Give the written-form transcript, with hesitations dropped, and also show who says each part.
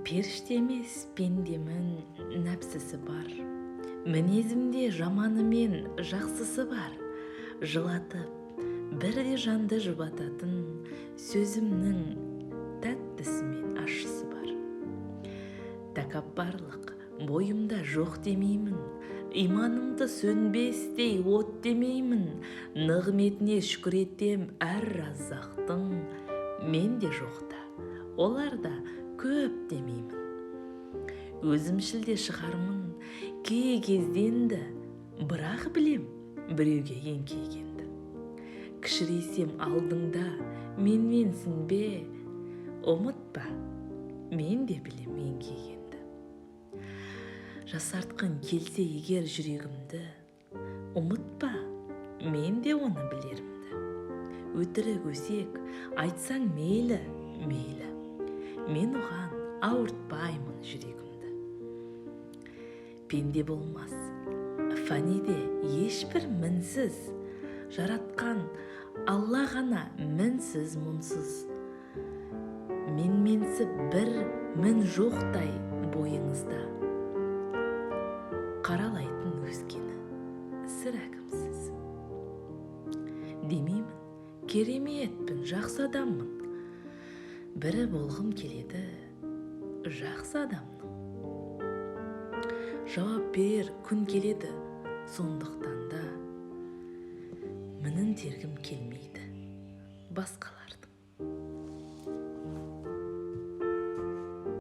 Speaker 1: Періште емес пендемін, нәпсісі бар. Мінезімде жаманы мен жақсысы бар. Жылатып, бірде жанды жұбататын сөзімнің тәттісі мен ащысы бар. Тәкаппарлық бойымда жоқ демеймін, иманымды сөнбестей от демеймін, нығметіне шүкір етем әр разақтың, менде жоқта, оларда көп демеймін. Өзімшілде шығармын кей кезденді, бірақ білем біреуге еңкейгенді. Кішірейсем алдыңда менсің бе, ұмытпа, мен де білем еңкейгенді. Жасартқын келсе егер жүрегімді, ұмытпа, мен де оны білерімді. Өтірік өсек айтсаң мейлі, мейлі, мен оған ауыртпаймын жүрегімді. Пенде болмас, фаниде ешбір мінсіз, жаратқан Алла ғана мінсіз мұнсыз. Менсіп бір мін жоқтай бойыңызда, қаралайтын өзгені сірә кімсіз. Демеймін, кереметпін, жақсы адаммын, бірі болғым келеді, жақсы адамның. Жауап берер күн келеді, сондықтан да мінін тергім келмейді басқалардың.